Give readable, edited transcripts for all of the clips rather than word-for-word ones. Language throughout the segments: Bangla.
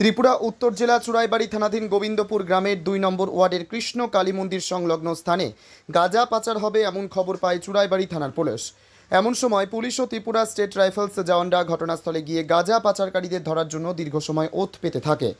ত্রিপুরা উত্তর জেলা চুড়াইবাড়ি থানাধীন গোবিন্দপুর গ্রামের ২ নম্বর ওয়ার্ডের কৃষ্ণ কালী মন্দির সংলগ্ন স্থানে গাঁজা পাচার হবে এমন খবর পায় চুড়াইবাড়ি থানার পুলিশ। এমন সময় পুলিশ ও ত্রিপুরা স্টেট রাইফেলস জওয়ানরা ঘটনাস্থলে গিয়ে গাঁজা পাচারকারীদের ধরার জন্য দীর্ঘ সময় ওথ পেতে থাকে।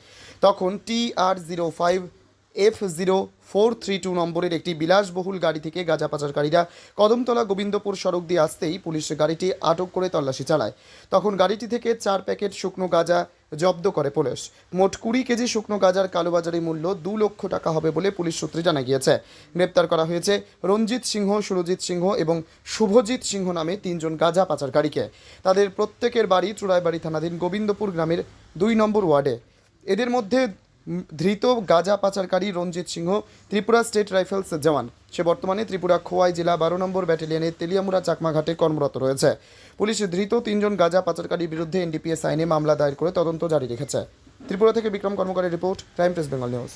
তখন TR05F0432 নম্বরের একটি বিলাসবহুল গাড়ি থেকে গাঁজা পাচারকারীরা কদমতলা গোবিন্দপুর সড়ক দিয়ে আসতেই পুলিশ গাড়িটি আটক করে তল্লাশি চালায়। তখন গাড়িটি থেকে 4 প্যাকেট শুকনো গাঁজা জব্দ করে পুলিশ। মোট 20 কেজি শুকনো গাঁজার কালোবাজারি মূল্য 2 লক্ষ টাকা হবে বলে পুলিশ সূত্রে জানা গিয়েছে। গ্রেপ্তার করা হয়েছে রঞ্জিত সিংহ, সুরজিৎ সিংহ এবং শুভজিৎ সিংহ নামে 3 জন গাঁজা পাচারকারীকে। তাদের প্রত্যেকের বাড়ি চুড়াইবাড়ি থানাধীন গোবিন্দপুর গ্রামের 2 নম্বর ওয়ার্ডে। এদের মধ্যে ধৃত গাঁজা পাচারকারী রঞ্জিত সিংহ ত্রিপুরা স্টেট রাইফেলস জওয়ান। সে বর্তমানে ত্রিপুরা খোয়াই জেলা 12 নম্বর ব্যাটালিয়নের তেলিয়ামুড়া চাকমাঘাটে কর্মরত রয়েছে। পুলিশ ধৃত 3 জন গাঁজা পাচারকারীর বিরুদ্ধে NDPS আইনে মামলা দায়ের করে তদন্ত জারি রেখেছে। ত্রিপুরা থেকে বিক্রম কর্মকারের report, crime press Bengal news.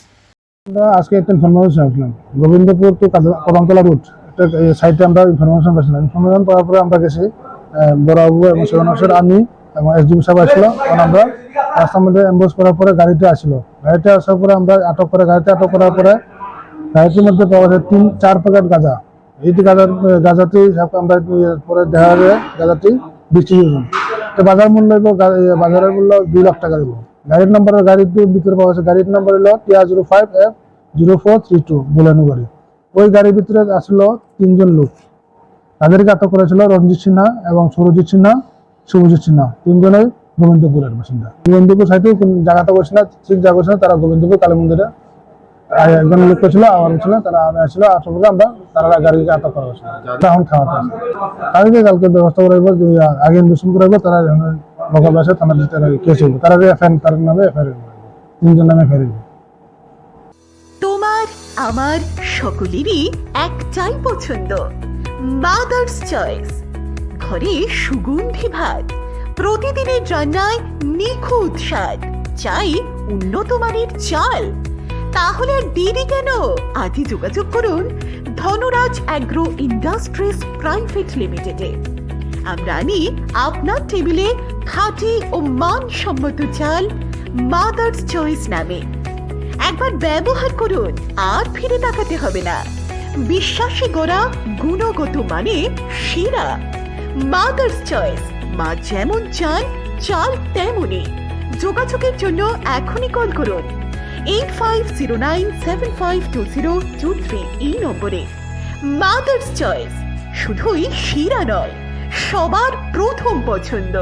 আজকে একটা ইনফরমেশন আসলাম গোবিন্দপুর টু কদমতলা রুট একটা সাইটে আমরা ইনফরমেশন পাচ্ছিলাম। ইনফরমেশন পাওয়ার পরে আমরা গেছি বড়বাবু এবং সেবনাসের আমি এবং SDP সাহেব আসলো। তখন আমরা রাস্তার মধ্যে অ্যাম্বুশ করার পরে গাড়িতে আসলো। গাড়িতে আসার পরে আমরা আটক করার পরে গাড়িটির মধ্যে পাওয়া যায় 3-4 প্যাকেট গাঁজা। এইটি গাঁজাটি আমরা পরে দেখা যায় গাঁজাটি 20 কেজি ওজন। তো বাজারের মূল্য 2 লাখ টাকা দেবো। গাড়ির গাড়িটির ভিতরে পাওয়া যাচ্ছে গাড়ির নাম্বার হলো TR05F0432 বুলানু গাড়ি। ওই গাড়ির ভিতরে আসলো 3 জন লোক। তাদেরকে আটক করেছিল রঞ্জিত সিনহা এবং সুরজিৎ সিনহা, শুভজিৎ সিনহা, 3 জনের গোবিন্দপুরের বাসিন্দা। গোবিন্দপুর সাইডে কোন জায়গাটা করছে না, ঠিক জায়গা করছে না। তারা গোবিন্দপুর কালী মন্দিরে একজন লোক ছিল, আমার ছিল, তারা আসছিল। আসার পরে তারা গাড়িকে আটক করা হয়েছিল। এখন খাওয়াতে আছে তাদেরকে কালকে ব্যবস্থা করাইব, যে আগে ইনভেস্টমেন্ট করাইব। তারা লোকাল বাসে থানার কেস হইব। তারা তার নামে FIR 3 জন নামে FIR। তোমার আমার সকলেরই একটাই পছন্দ, মাদার্স চয়েস। ঘরে সুগন্ধি ভাত, প্রতিদিনের রান্নায় নিখুঁত স্বাদ, চাই উন্নত মানের চাল। তাহলে আর দেরি কেন? আজই যোগাযোগ করুন ধনরাজ অ্যাগ্রো ইন্ডাস্ট্রিজ প্রাইভেট লিমিটেডে। আমরা আনি আপনার টেবিলে খাঁটি ও মানসম্মত চাল মাদার্স চয়েস নামে। একবার ব্যবহার করুন, আর ফিরে তাকাতে হবে না। বিশ্বাসী গোড়া, গুণগত মানে সেরা। মাদার্স চয়েস, মা যেমন চান চাল তেমনই। যোগাযোগের জন্য এখনই কল করুন 8509752023 এই নম্বরে। মাদার্স চয়েস শুধুই সেরা নয়, সবার প্রথম পছন্দ।